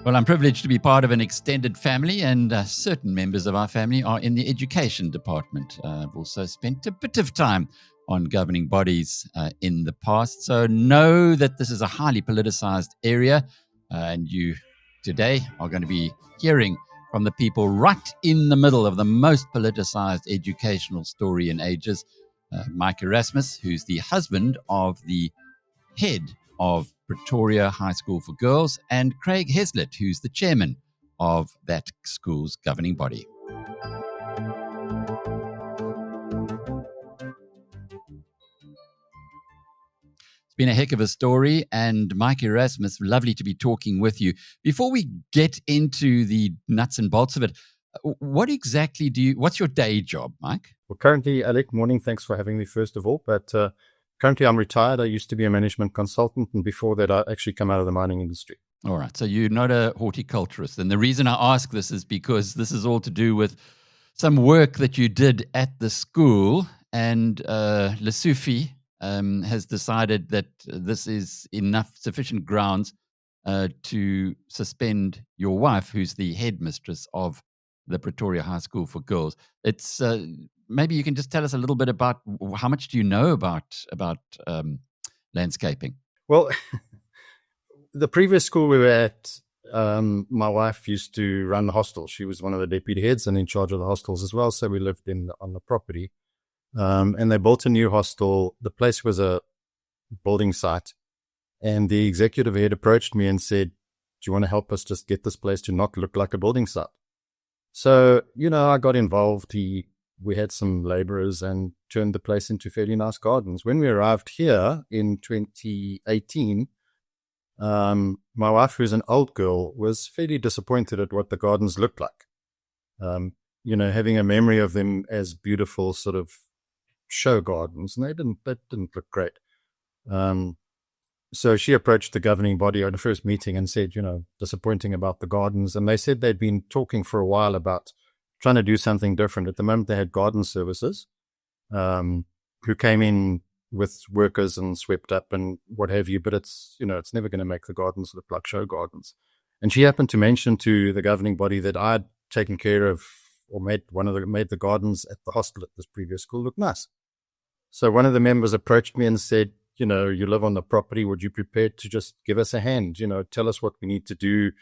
Well, I'm privileged to be part of an extended family, and certain members of our family are in the education department. I've also spent a bit of time on governing bodies in the past, so know that this is a highly politicized area, and you today are going to be hearing from the people right in the middle of the most politicized educational story in ages. Mike Erasmus, who's the husband of the head of Pretoria High School for Girls, and Craig Hezlett, who's the chairman of that school's governing body. It's been a heck of a story, and Mike Erasmus, lovely to be talking with you. Before we get into the nuts and bolts of it, what exactly what's your day job, Mike? Well, currently, Alec, morning, thanks for having me first of all, but currently I'm retired. I used to be a management consultant, and before that I actually come out of the mining industry. All right, so you're not a horticulturist, and the reason I ask this is because this is all to do with some work that you did at the school, and Lesufi has decided that this is sufficient grounds to suspend your wife, who's the headmistress of the Pretoria High School for Girls. It's maybe you can just tell us a little bit about how much do you know about landscaping? Well, the previous school we were at, my wife used to run the hostel. She was one of the deputy heads and in charge of the hostels as well. So we lived on the property. And they built a new hostel. The place was a building site. And the executive head approached me and said, do you want to help us just get this place to not look like a building site? So, I got involved. We had some laborers and turned the place into fairly nice gardens. When we arrived here in 2018, my wife, who's an old girl, was fairly disappointed at what the gardens looked like. Having a memory of them as beautiful sort of show gardens, and that didn't look great. So she approached the governing body at the first meeting and said, disappointing about the gardens. And they said they'd been talking for a while about trying to do something different. At the moment, they had garden services who came in with workers and swept up and what have you. But it's never going to make the gardens look like show gardens. And she happened to mention to the governing body that I'd taken care of or made the gardens at the hostel at this previous school look nice. So one of the members approached me and said, you live on the property. Would you be prepared to just give us a hand? Tell us what we need to do.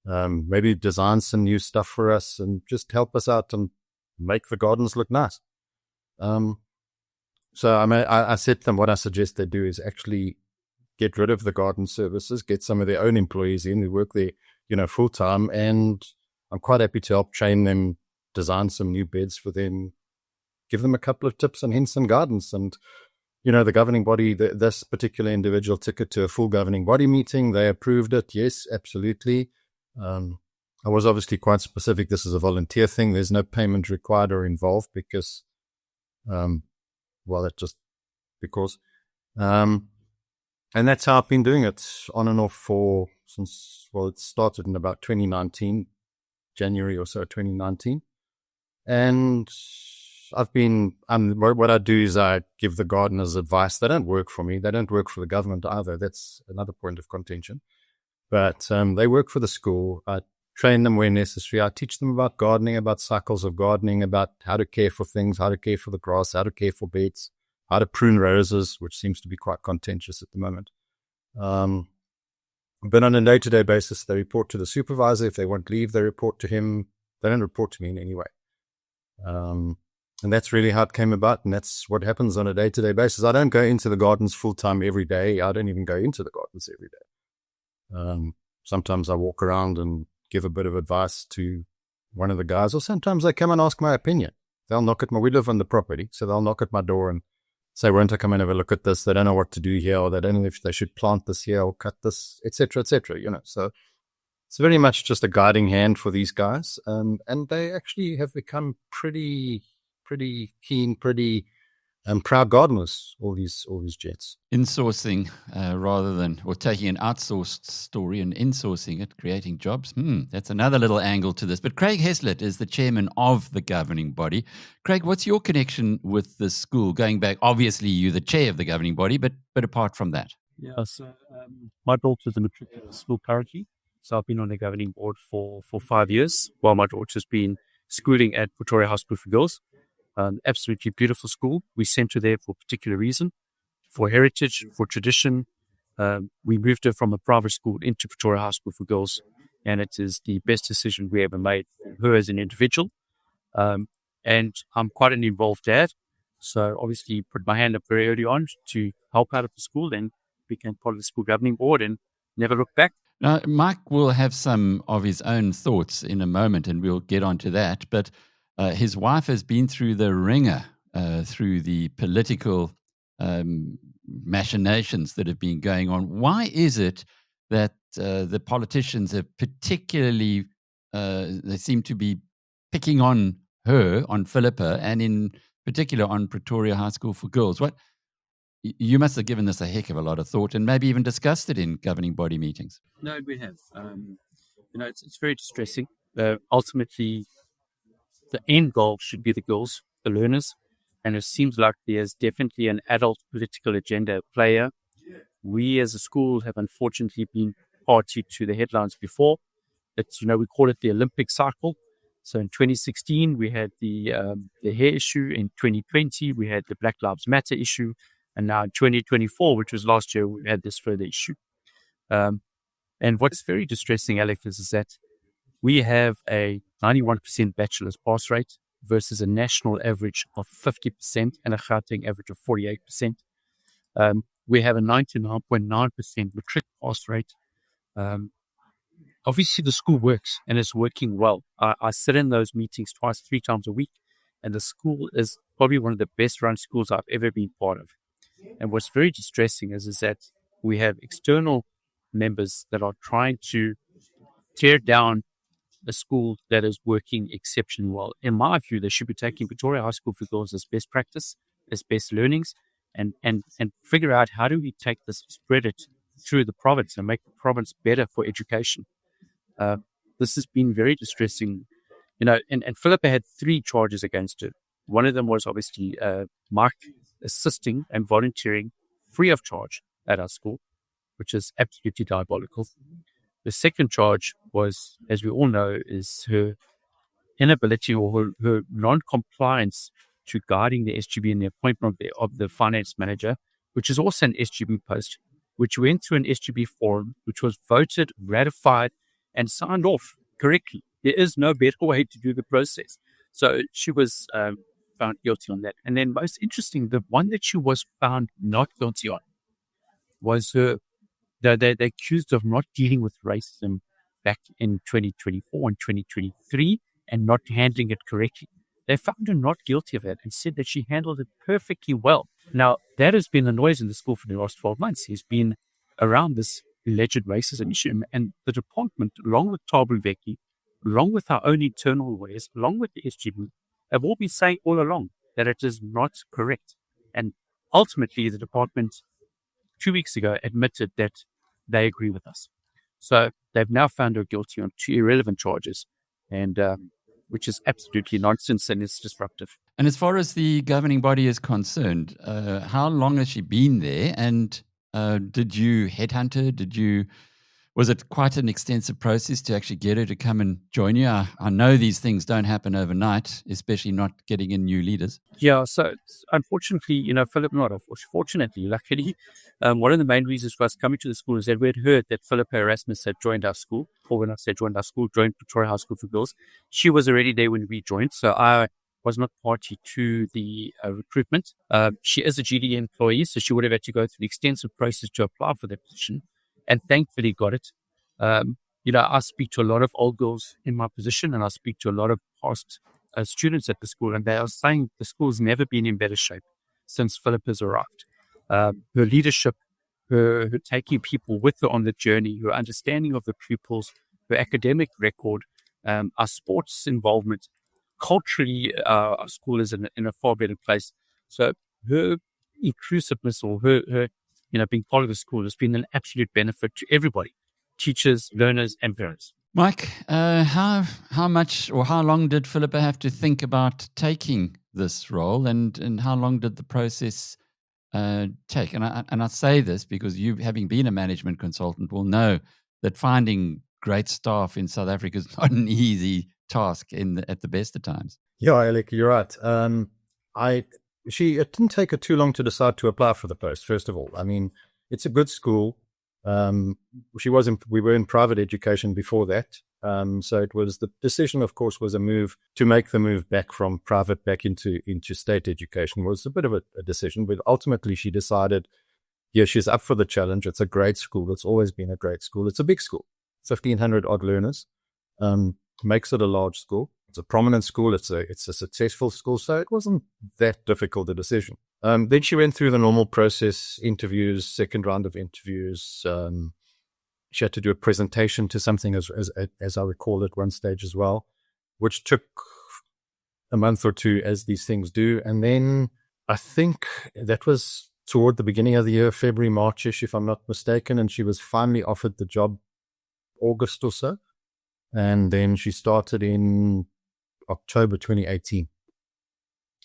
Maybe design some new stuff for us and just help us out and make the gardens look nice. So I said to them, what I suggest they do is actually get rid of the garden services, get some of their own employees in who work there, full time. And I'm quite happy to help train them, design some new beds for them, give them a couple of tips on Henson Gardens. And the governing body, this particular individual took it to a full governing body meeting. They approved it. Yes, absolutely. I was obviously quite specific. This is a volunteer thing. There's no payment required or involved because, and that's how I've been doing it on and off it started in about 2019, January or so, 2019. And what I do is I give the gardeners advice. They don't work for me. They don't work for the government either. That's another point of contention. But they work for the school. I train them where necessary. I teach them about gardening, about cycles of gardening, about how to care for things, how to care for the grass, how to care for beds, how to prune roses, which seems to be quite contentious at the moment. But on a day-to-day basis, they report to the supervisor. If they want leave, they report to him. They don't report to me in any way. And that's really how it came about, and that's what happens on a day-to-day basis. I don't go into the gardens full-time every day. I don't even go into the gardens every day. Sometimes I walk around and give a bit of advice to one of the guys, or sometimes they come and ask my opinion. They'll knock at we live on the property, so they'll knock at my door and say, won't I come and have a look at this? They don't know what to do here, or they don't know if they should plant this here or cut this, etc., etc. So it's very much just a guiding hand for these guys. And they actually have become pretty keen, pretty proud gardeners, all these gents. Insourcing rather than, or taking an outsourced story and insourcing it, creating jobs. That's another little angle to this. But Craig Hezlett is the chairman of the governing body. Craig, what's your connection with the school? Going back, obviously you're the chair of the governing body, but apart from that. Yeah, so my daughter's in matriculate school currently. So I've been on the governing board for 5 years, while my daughter's been schooling at Pretoria High School for girls. Absolutely beautiful school. We sent her there for a particular reason, for heritage, for tradition. We moved her from a private school into Pretoria High School for girls, and it is the best decision we ever made for her as an individual. And I'm quite an involved dad, so obviously put my hand up very early on to help out at the school, and became part of the school governing board and never looked back. Now, Mike will have some of his own thoughts in a moment, and we'll get onto that. But his wife has been through the ringer, through the political machinations that have been going on. Why is it that the politicians have particularly, they seem to be picking on her, on Philippa, and in particular on Pretoria High School for girls? You must have given this a heck of a lot of thought and maybe even discussed it in governing body meetings. No, we have. It's very distressing. Ultimately, the end goal should be the girls, the learners, and it seems like there's definitely an adult political agenda player. We as a school have unfortunately been party to the headlines before. It's, we call it the Olympic cycle. So in 2016, we had the hair issue. In 2020, we had the Black Lives Matter issue. And now in 2024, which was last year, we had this further issue. And what's very distressing, Alec, is that we have a 91% bachelor's pass rate versus a national average of 50% and a Gauteng average of 48%. We have a 99.9% matric pass rate. Obviously, the school works and it's working well. I sit in those meetings 3 times a week, and the school is probably one of the best run schools I've ever been part of. And what's very distressing is that we have external members that are trying to tear down a school that is working exceptionally well. In my view, they should be taking Pretoria High School for girls as best practice, as best learnings, and figure out how do we take this, spread it through the province and make the province better for education. This has been very distressing, and Philippa had 3 charges against her. One of them was obviously Mike assisting and volunteering free of charge at our school, which is absolutely diabolical. The second charge was, as we all know, is her inability or her non-compliance to guiding the SGB in the appointment of the finance manager, which is also an SGB post, which went through an SGB forum, which was voted, ratified, and signed off correctly. There is no better way to do the process. So she was found guilty on that. And then most interesting, the one that she was found not guilty on was they accused of not dealing with racism back in 2024 and 2023 and not handling it correctly. They found her not guilty of that and said that she handled it perfectly well. Now, that has been the noise in the school for the last 12 months. He's been around this alleged racism issue, and the department, along with Tabu Veki, along with our own internal ways, along with the SGB, have all been saying all along that it is not correct. And ultimately, the department 2 weeks ago admitted that they agree with us. So they've now found her guilty on 2 irrelevant charges, and which is absolutely nonsense and it's disruptive. And as far as the governing body is concerned, how long has she been there? And did you headhunt her? Was it quite an extensive process to actually get her to come and join you? I know these things don't happen overnight, especially not getting in new leaders. Yeah, so unfortunately, Philip, not unfortunately, luckily, one of the main reasons for us coming to the school is that we had heard that Mike Erasmus had joined our school, or when I say joined our school, joined Pretoria High School for girls. She was already there when we joined, so I was not party to the recruitment. She is a GD employee, so she would have had to go through the extensive process to apply for that position, and thankfully got it. I speak to a lot of old girls in my position, and I speak to a lot of past students at the school, and they are saying the school's never been in better shape since Philip has arrived. Her leadership, her taking people with her on the journey, her understanding of the pupils, her academic record, our sports involvement. Culturally, our school is in a far better place. So her inclusiveness or her being part of the school has been an absolute benefit to everybody, teachers, learners, and parents. Mike, how much or how long did Philippa have to think about taking this role, and how long did the process take? And I say this because you, having been a management consultant, will know that finding great staff in South Africa is not an easy task at the best of times. Yeah, Alec, you're right. It didn't take her too long to decide to apply for the post. First of all, I mean, it's a good school. We were in private education before that. So it was, the decision, of course, was to make the move back from private back into state education was a bit of a decision, but ultimately she decided, yeah, she's up for the challenge. It's a great school. It's always been a great school. It's a big school, 1,500 odd learners, makes it a large school. It's a prominent school. It's a successful school. So it wasn't that difficult a decision. Then she went through the normal process, interviews, second round of interviews. She had to do a presentation to something, as I recall, at one stage as well, which took a month or two, as these things do. And then I think that was toward the beginning of the year, February, March-ish, if I'm not mistaken. And she was finally offered the job August or so. And then she started in October 2018.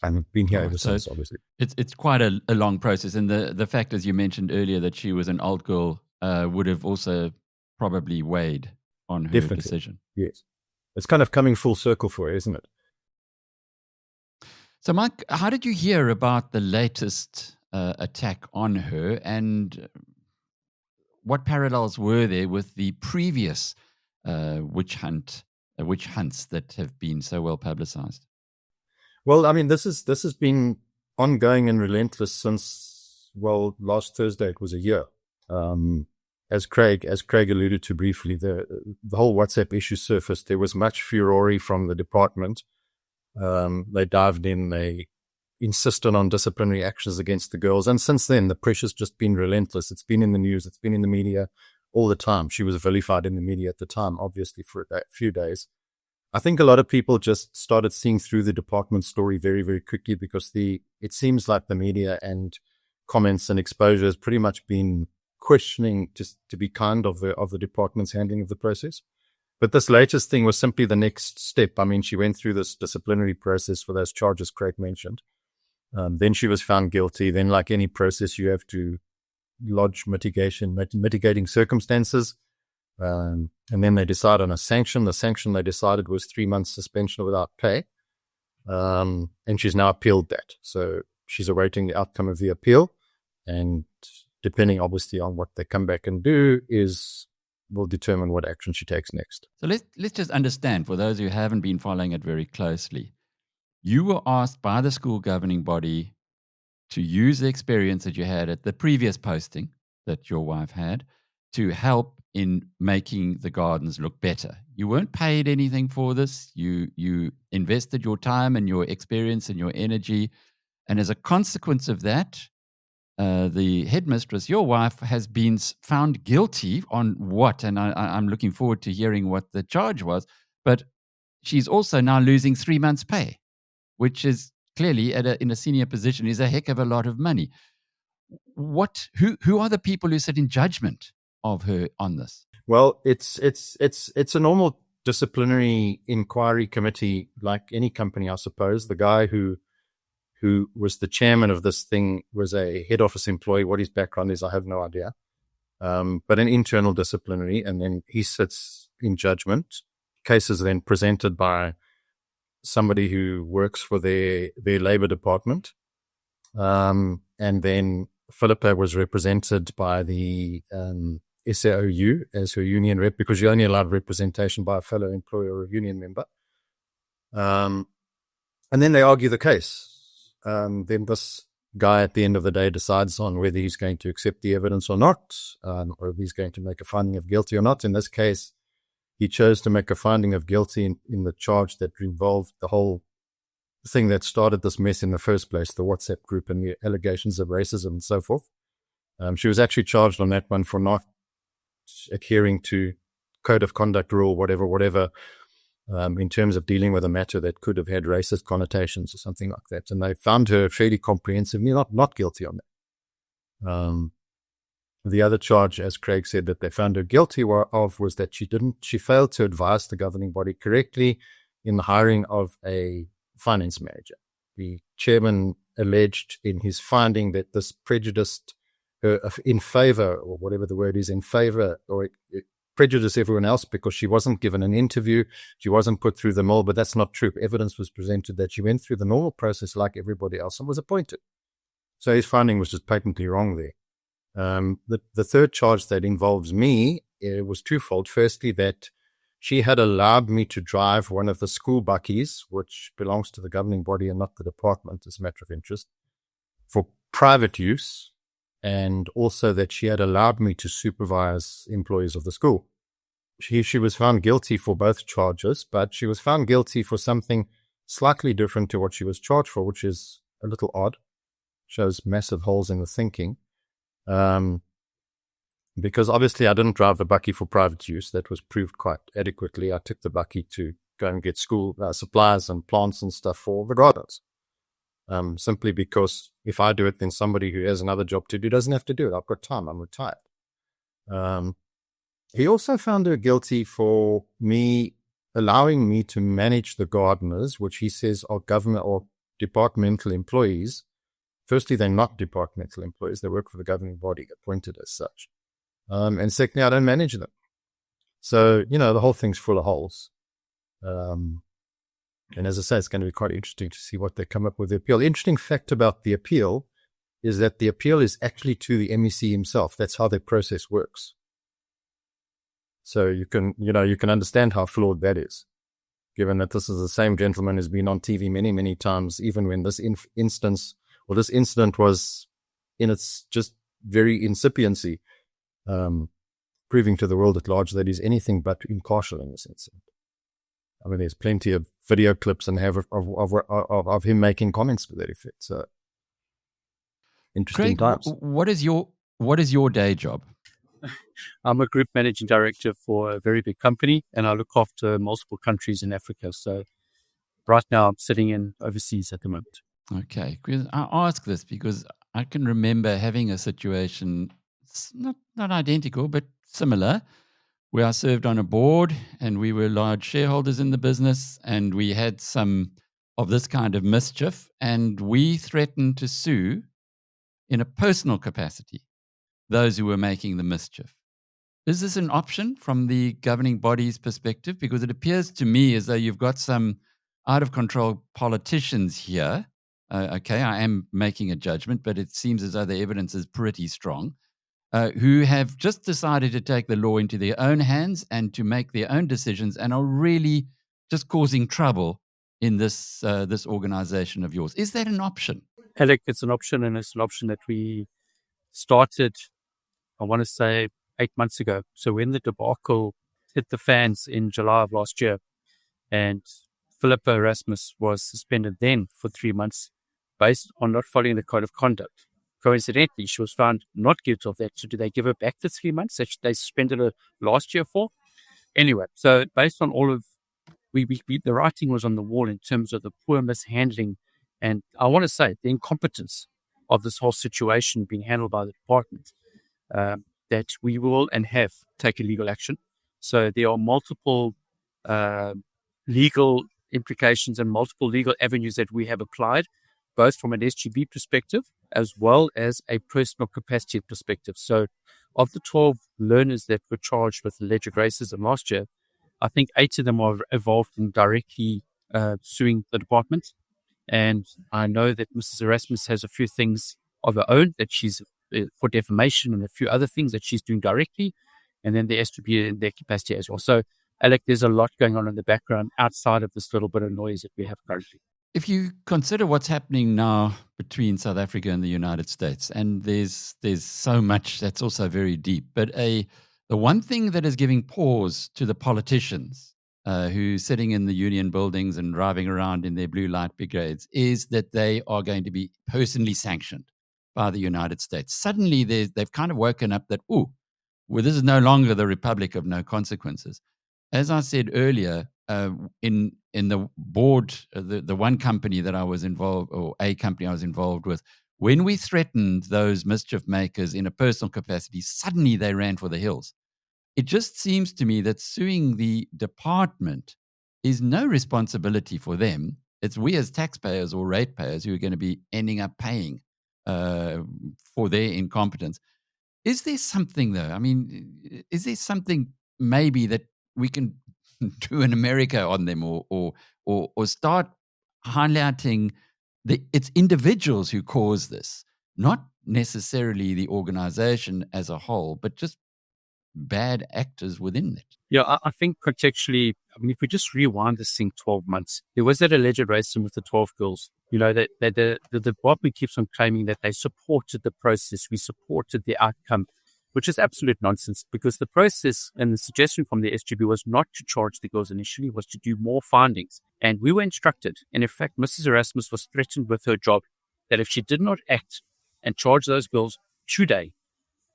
And been here ever since, obviously. It's quite a long process. And the fact, as you mentioned earlier, that she was an old girl would have also probably weighed on her decision. Yes. It's kind of coming full circle for her, isn't it? So, Mike, how did you hear about the latest attack on her, and what parallels were there with the previous witch hunts that have been so well publicized? Well, I mean, this has been ongoing and relentless since, well, last Thursday it was a year. As Craig alluded to briefly, the whole WhatsApp issue surfaced. There was much furore from the department. They dived in. They insisted on disciplinary actions against the girls. And since then, the pressure's just been relentless. It's been in the news. It's been in the media all the time. She was vilified in the media at the time, obviously, for a few days. I think a lot of people just started seeing through the department story very, very quickly, because it seems like the media and comments and exposure has pretty much been questioning, just to be kind, of the department's handling of the process. But this latest thing was simply the next step. I mean, she went through this disciplinary process for those charges Craig mentioned. Then she was found guilty. Then, like any process, you have to lodge mitigating circumstances. And then they decide on a sanction. The sanction they decided was 3 months suspension without pay. And she's now appealed that. So she's awaiting the outcome of the appeal. And depending, obviously, on what they come back and do, will determine what action she takes next. So let's just understand, for those who haven't been following it very closely, you were asked by the school governing body to use the experience that you had at the previous posting that your wife had to help in making the gardens look better. You weren't paid anything for this. You invested your time and your experience and your energy. And as a consequence of that, the headmistress, your wife, has been found guilty on what? And I'm looking forward to hearing what the charge was. But she's also now losing 3 months' pay, which is clearly in a senior position is a heck of a lot of money. Who are the people who sit in judgment of her on this? Well, it's a normal disciplinary inquiry committee, like any company, I suppose. The guy who was the chairman of this thing was a head office employee. What his background is, I have no idea. But an internal disciplinary, and then he sits in judgment. Cases then presented by somebody who works for their labor department. And then Philippa was represented by the SAOU as her union rep, because you're only allowed representation by a fellow employer or a union member. And then they argue the case. Then this guy at the end of the day decides on whether he's going to accept the evidence or not, or if he's going to make a finding of guilty or not. In this case, he chose to make a finding of guilty in the charge that involved the whole thing that started this mess in the first place, the WhatsApp group and the allegations of racism and so forth. She was actually charged on that one for not adhering to code of conduct rule, whatever in terms of dealing with a matter that could have had racist connotations or something like that. And they found her fairly comprehensively not guilty on that. The other charge, as Craig said, that they found her guilty of was that she failed to advise the governing body correctly in the hiring of a finance manager. The chairman alleged in his finding that this prejudiced her in favor, or whatever the word is, in favor, or it prejudiced everyone else because she wasn't given an interview, she wasn't put through the mill, but that's not true. Evidence was presented that she went through the normal process like everybody else and was appointed. So his finding was just patently wrong there. The third charge that involves me was twofold. Firstly, that she had allowed me to drive one of the school buckies, which belongs to the governing body and not the department as a matter of interest, for private use, and also that she had allowed me to supervise employees of the school. She was found guilty for both charges, but she was found guilty for something slightly different to what she was charged for, which is a little odd, shows massive holes in the thinking. Because obviously I didn't drive the bucky for private use. That was proved quite adequately. I took the bucky to go and get school supplies and plants and stuff for the gardens. Simply because if I do it, then somebody who has another job to do doesn't have to do it. I've got time. I'm retired. He also found her guilty for allowing me to manage the gardeners, which he says are government or departmental employees. Firstly, they're not departmental employees. They work for the governing body, appointed as such. And secondly, I don't manage them. So, the whole thing's full of holes. And as I say, it's going to be quite interesting to see what they come up with the appeal. The interesting fact about the appeal is that the appeal is actually to the MEC himself. That's how their process works. So you can understand how flawed that is, given that this is the same gentleman who's been on TV many, many times, even when this this incident was in its just very incipiency, proving to the world at large that he's anything but impartial in this incident. I mean, there's plenty of video clips and of him making comments to that effect. So, interesting Craig, times. What is your day job? I'm a group managing director for a very big company, and I look after multiple countries in Africa. So, right now, I'm sitting in overseas at the moment. Okay, I ask this because I can remember having a situation, not identical, but similar, where I served on a board and we were large shareholders in the business, and we had some of this kind of mischief, and we threatened to sue in a personal capacity those who were making the mischief. Is this an option from the governing body's perspective? Because it appears to me as though you've got some out-of-control politicians here. Okay, I am making a judgment, but it seems as though the evidence is pretty strong, who have just decided to take the law into their own hands and to make their own decisions, and are really just causing trouble in this organization of yours. Is that an option? Alec, it's an option, and it's an option that we started, I want to say, 8 months ago. So when the debacle hit the fans in July of last year, and Mike Erasmus was suspended then for 3 months based on not following the code of conduct. Coincidentally, she was found not guilty of that. So do they give her back the 3 months that they suspended her last year for? Anyway, so based on all of, the writing was on the wall in terms of the poor mishandling, and I want to say the incompetence of this whole situation being handled by the department, that we will and have taken legal action. So there are multiple legal implications and multiple legal avenues that we have applied, both from an SGB perspective as well as a personal capacity perspective. So of the 12 learners that were charged with alleged racism last year, I think 8 of them are involved in directly suing the department. And I know that Mrs. Erasmus has a few things of her own that she's for defamation, and a few other things that she's doing directly. And then there has to be in their capacity as well. So, Alec, there's a lot going on in the background outside of this little bit of noise that we have currently. If you consider what's happening now between South Africa and the United States, and there's so much that's also very deep, but the one thing that is giving pause to the politicians who sitting in the union buildings and driving around in their blue light brigades is that they are going to be personally sanctioned by the United States. Suddenly they've kind of woken up that, this is no longer the republic of no consequences. As I said earlier, in the board, the one company that I was involved, or a company I was involved with, when we threatened those mischief makers in a personal capacity, suddenly they ran for the hills. It just seems to me that suing the department is no responsibility for them. It's we as taxpayers or ratepayers who are going to be ending up paying for their incompetence. Is there something, though? I mean, is there something maybe that we can do in America on them, or start highlighting it's individuals who cause this, not necessarily the organization as a whole, but just bad actors within it? Yeah, I think contextually, I mean, if we just rewind this thing 12 months, there was that alleged racism with the 12 girls. You know, that the department keeps on claiming that they supported the process, we supported the outcome, which is absolute nonsense, because the process and the suggestion from the SGB was not to charge the girls initially, was to do more findings. And we were instructed, and in fact, Mrs. Erasmus was threatened with her job, that if she did not act and charge those girls today,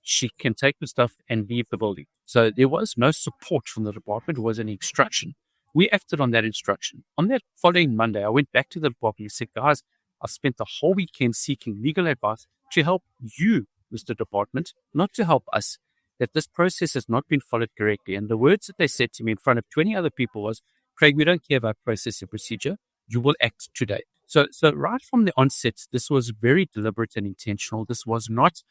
she can take the stuff and leave the building. So there was no support from the department. It was an instruction. We acted on that instruction. On that following Monday, I went back to the department and said, guys, I spent the whole weekend seeking legal advice to help you, Mr. Department, not to help us, that this process has not been followed correctly. And the words that they said to me in front of 20 other people was, Craig, we don't care about process and procedure. You will act today. So right from the onset, this was very deliberate and intentional. This was not,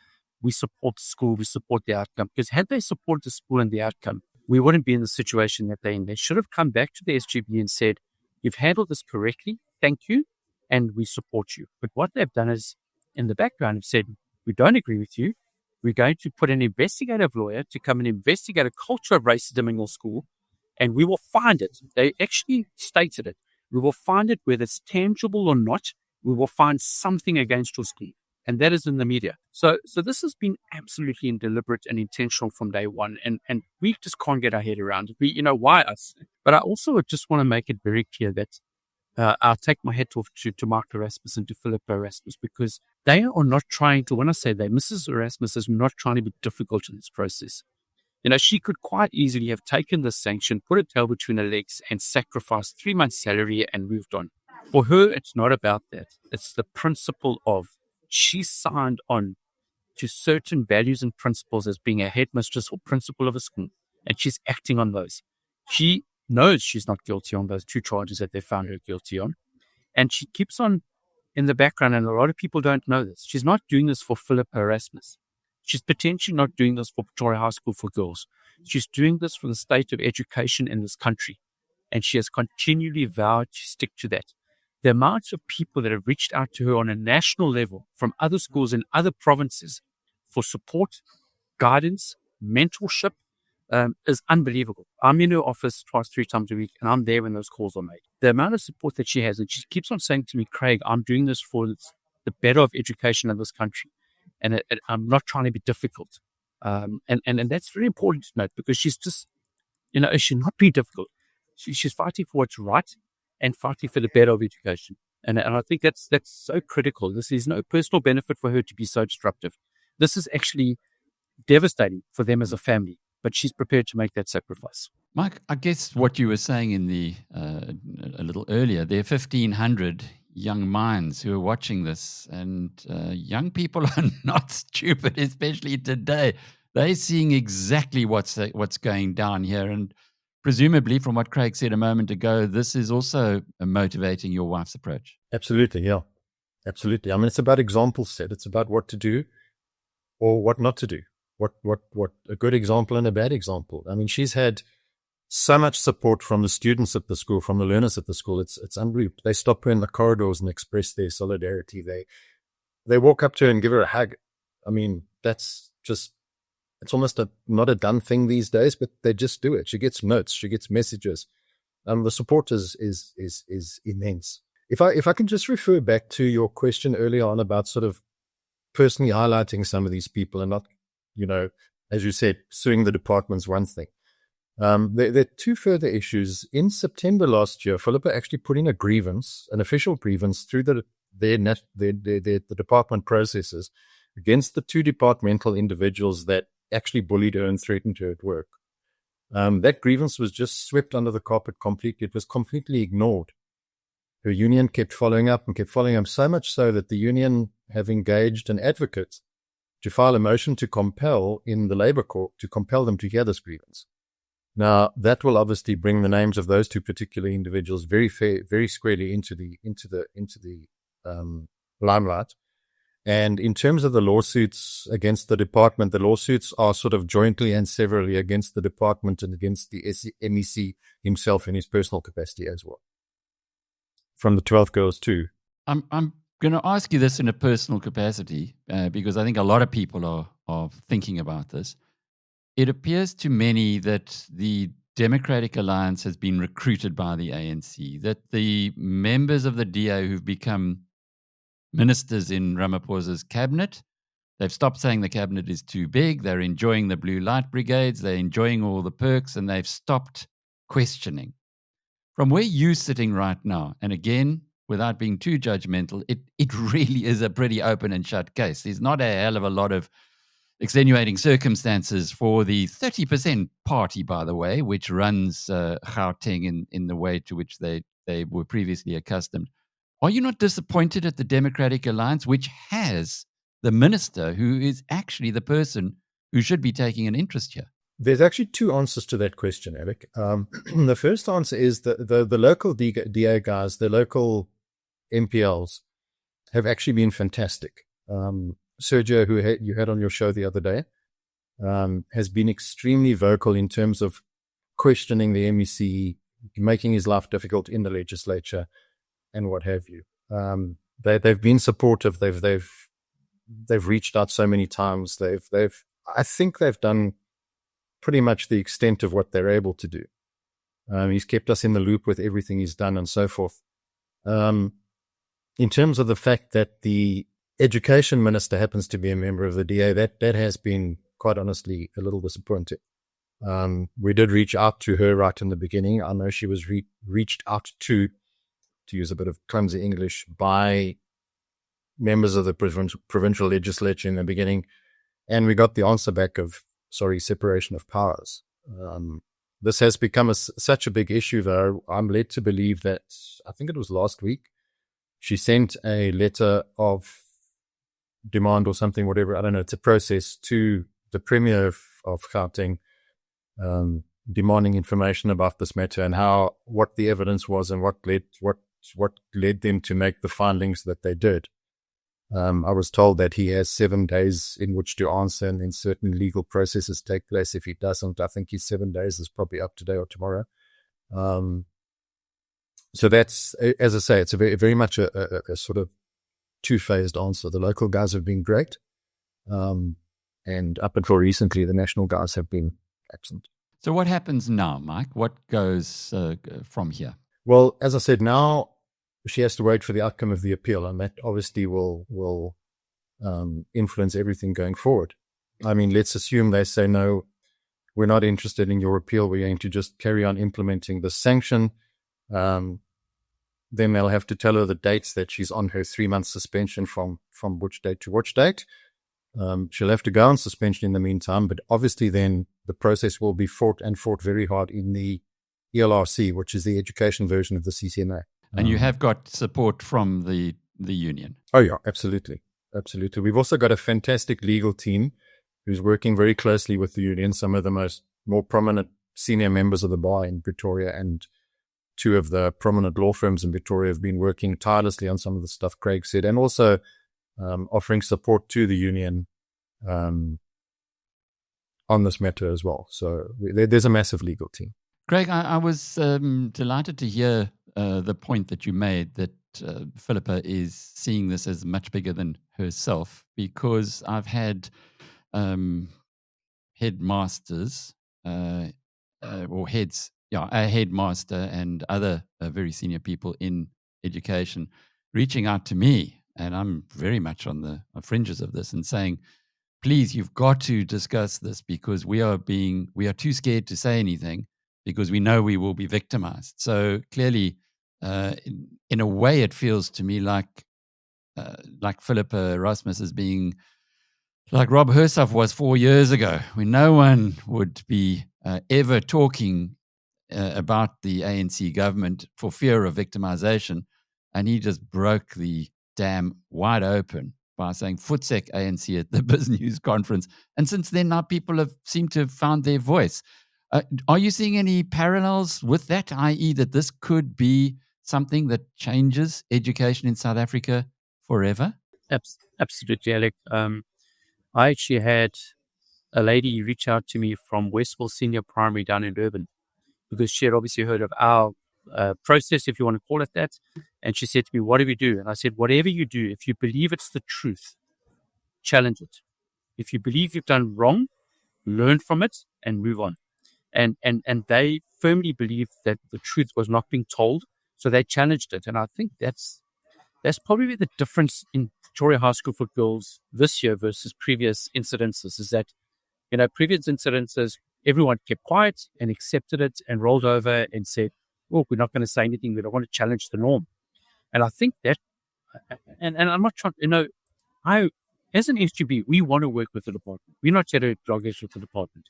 we support the school, we support the outcome. Because had they supported the school and the outcome, we wouldn't be in the situation that they're in. They should have come back to the SGB and said, you've handled this correctly, thank you, and we support you. But what they've done is, in the background, have said, we don't agree with you. We're going to put an investigative lawyer to come and investigate a culture of racism in your school, and we will find it. They actually stated it. We will find it, whether it's tangible or not. We will find something against your school. And that is in the media. So this has been absolutely deliberate and intentional from day one. And we just can't get our head around it. Why us? But I also just want to make it very clear that I'll take my hat off to Mike Erasmus and to Philip Erasmus, because they are not trying to, when I say they, Mrs. Erasmus is not trying to be difficult in this process. She could quite easily have taken this sanction, put a tail between her legs, and sacrificed 3 months' salary and moved on. For her, it's not about that. It's the principle of, she signed on to certain values and principles as being a headmistress or principal of a school, and she's acting on those. She knows she's not guilty on those 2 charges that they found her guilty on, and she keeps on in the background, and a lot of people don't know this. She's not doing this for Philip Erasmus. She's potentially not doing this for Pretoria High School for girls. She's doing this for the state of education in this country, and she has continually vowed to stick to that. The amount of people that have reached out to her on a national level from other schools in other provinces for support, guidance, mentorship is unbelievable. I'm in her office 2-3 times a week, and I'm there when those calls are made. The amount of support that she has, and she keeps on saying to me, Craig, I'm doing this for the better of education in this country, and I'm not trying to be difficult. And that's very important to note, because she's just, she's not being difficult. She's fighting for what's right and fighting for the better of education. And I think that's so critical. This is no personal benefit for her to be so disruptive. This is actually devastating for them as a family, but she's prepared to make that sacrifice. Mike, I guess what you were saying in a little earlier, there are 1,500 young minds who are watching this, and young people are not stupid, especially today. They're seeing exactly what's going down here, and presumably, from what Craig said a moment ago, this is also motivating your wife's approach. Absolutely, yeah. Absolutely. I mean, it's about example set. It's about what to do or what not to do. What a good example and a bad example. I mean, she's had so much support from the students at the school, from the learners at the school. It's unbelievable. They stop her in the corridors and express their solidarity. They walk up to her and give her a hug. I mean, that's just, it's almost not a done thing these days, but they just do it. She gets notes, she gets messages. The support is immense. If I can just refer back to your question earlier on about sort of personally highlighting some of these people and not, as you said, suing the department's one thing. There are 2 further issues. In September last year, Philippa actually put in a grievance, an official grievance through the department processes against the 2 departmental individuals that actually bullied her and threatened her at work. That grievance was just swept under the carpet completely. It was completely ignored. Her union kept following up, so much so that the union have engaged an advocate to file a motion to compel in the Labour Court to compel them to hear this grievance. Now, that will obviously bring the names of those two particular individuals very squarely into the limelight. And in terms of the lawsuits against the department, the lawsuits are sort of jointly and severally against the department and against the MEC himself in his personal capacity as well. From the 12 girls too. I'm going to ask you this in a personal capacity because I think a lot of people are thinking about this. It appears to many that the Democratic Alliance has been recruited by the ANC, that the members of the DA who've become ministers in Ramaphosa's cabinet, they've stopped saying the cabinet is too big, they're enjoying the blue light brigades, they're enjoying all the perks, and they've stopped questioning. From where you're sitting right now, and again, without being too judgmental, it really is a pretty open and shut case. There's not a hell of a lot of extenuating circumstances for the 30% party, by the way, which runs Gauteng in the way to which they were previously accustomed. Are you not disappointed at the Democratic Alliance, which has the minister who is actually the person who should be taking an interest here? There's actually two answers to that question, Alec. The first answer is that the local DA guys, the local MPLs, have actually been fantastic. Sergio, who you had on your show the other day, has been extremely vocal in terms of questioning the MEC, making his life difficult in the legislature, and what have you. They've been supportive. They've reached out so many times. I think they've done pretty much the extent of what they're able to do. He's kept us in the loop with everything he's done and so forth. In terms of the fact that the education minister happens to be a member of the DA, that has been, quite honestly, a little disappointing. We did reach out to her right in the beginning. I know she was reached out to use a bit of clumsy English, by members of the provincial legislature in the beginning, and we got the answer back of, separation of powers. This has become such a big issue, though. I'm led to believe that, I think it was last week, she sent a letter of demand or something, whatever, I don't know, it's a process to the Premier of Gauteng, demanding information about this matter and what the evidence was and what led them to make the findings that they did. I was told that he has 7 days in which to answer, and then certain legal processes take place. If he doesn't, I think his 7 days is probably up today or tomorrow. So that's, as I say, it's very much a sort of two-phased answer. The local guys have been great, and up until recently, the national guys have been excellent. So what happens now, Mike? What goes from here? Well, as I said, now she has to wait for the outcome of the appeal, and that obviously will influence everything going forward. I mean, let's assume they say, no, we're not interested in your appeal. We're going to just carry on implementing the sanction. Then they'll have to tell her the dates that she's on her 3-month suspension from which date to which date. She'll have to go on suspension in the meantime, but obviously then the process will be fought very hard in the ELRC, which is the education version of the CCMA. And you have got support from the union. Oh, yeah, absolutely. Absolutely. We've also got a fantastic legal team who's working very closely with the union. Some of the more prominent senior members of the bar in Pretoria and 2 of the prominent law firms in Pretoria have been working tirelessly on some of the stuff Craig said, and also offering support to the union on this matter as well. So there's a massive legal team. Craig, I was delighted to hear the point that you made that Philippa is seeing this as much bigger than herself, because I've had headmasters or heads, a headmaster and other very senior people in education reaching out to me, and I'm very much on the fringes of this, and saying, please, you've got to discuss this, because we are too scared to say anything because we know we will be victimized. So clearly, in a way, it feels to me like Philippa Erasmus is being like Rob Hersuff was 4 years ago, when no one would be ever talking about the ANC government for fear of victimization. And he just broke the dam wide open by saying Futsek ANC at the Biz News conference. And since then, now people have seemed to have found their voice. Are you seeing any parallels with that, i.e. that this could be something that changes education in South Africa forever? Absolutely, Alec. I actually had a lady reach out to me from Westville Senior Primary down in Durban, because she had obviously heard of our process, if you want to call it that. And she said to me, what do we do? And I said, whatever you do, if you believe it's the truth, challenge it. If you believe you've done wrong, learn from it and move on. And they firmly believed that the truth was not being told, so they challenged it. And I think that's probably the difference in Pretoria High School for Girls this year versus previous incidences, is that, previous incidences, everyone kept quiet and accepted it and rolled over and said, oh, we're not going to say anything. We don't want to challenge the norm. And I think that, and I'm not trying, as an SGB, we want to work with the department. We're not here to drag us with the department.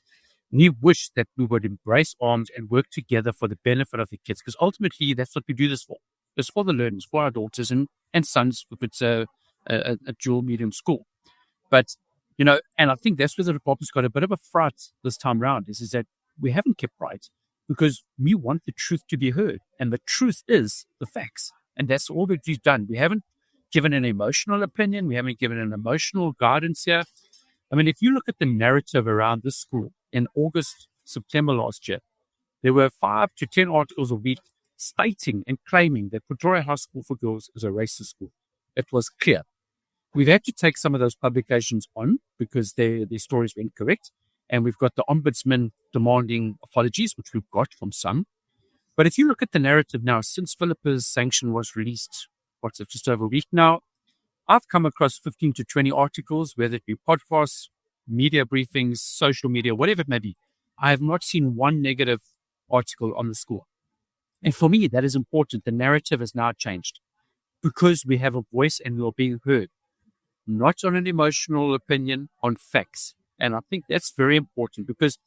We wish that we would embrace arms and work together for the benefit of the kids, because ultimately that's what we do this for. It's for the learners, for our daughters and sons, if it's a dual medium school. But, and I think that's where the department's got a bit of a fright this time around, is that we haven't kept right because we want the truth to be heard. And the truth is the facts. And that's all that we've done. We haven't given an emotional opinion. We haven't given an emotional guidance here. I mean, if you look at the narrative around this school in August, September last year, there were 5 to 10 articles a week stating and claiming that Pretoria High School for Girls is a racist school. It was clear. We've had to take some of those publications on because their stories were incorrect. And we've got the ombudsman demanding apologies, which we've got from some. But if you look at the narrative now, since Philippa's sanction was released, just over a week now, I've come across 15 to 20 articles, whether it be podcasts, media briefings, social media, whatever it may be. I have not seen one negative article on the school. And for me, that is important. The narrative has now changed because we have a voice and we are being heard, not on an emotional opinion, on facts. And I think that's very important, because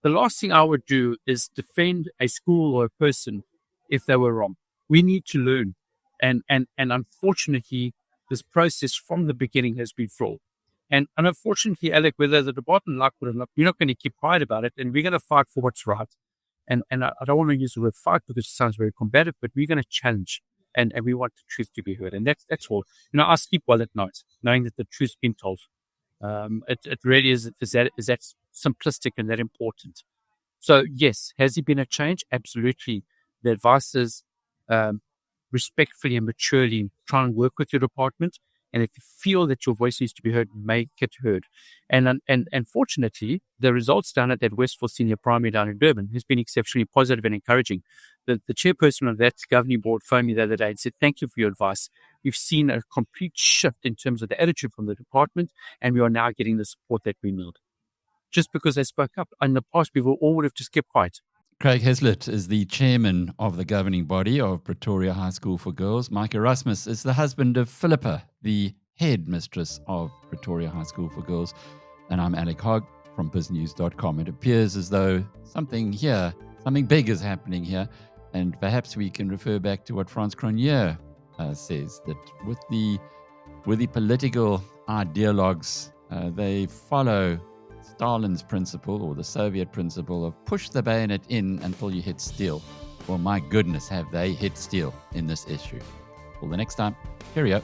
the last thing I would do is defend a school or a person if they were wrong. We need to learn. And unfortunately, this process from the beginning has been flawed. And unfortunately, Alec, whether the department like it or not, we're not going to keep quiet about it, and we're going to fight for what's right. And I don't want to use the word fight because it sounds very combative, but we're going to challenge, and we want the truth to be heard. And that's all. I sleep well at night, knowing that the truth's been told. It really is that simplistic and that important. So yes, has there been a change? Absolutely. The advice is respectfully and maturely try and work with your department. And if you feel that your voice needs to be heard, make it heard. And fortunately, the results down at that Westville Senior Primary down in Durban has been exceptionally positive and encouraging. The chairperson of that governing board phoned me the other day and said, thank you for your advice. We've seen a complete shift in terms of the attitude from the department, and we are now getting the support that we need. Just because they spoke up. In the past, we all would have just kept quiet. Craig Hezlett is the chairman of the governing body of Pretoria High School for Girls. Mike Erasmus is the husband of Philippa, the headmistress of Pretoria High School for Girls. And I'm Alec Hogg from biznews.com. It appears as though something big is happening here. And perhaps we can refer back to what Frans Cronje says, that with the political ideologues, they follow Stalin's principle, or the Soviet principle, of push the bayonet in until you hit steel. Well, my goodness, have they hit steel in this issue. Till the next time, cheerio.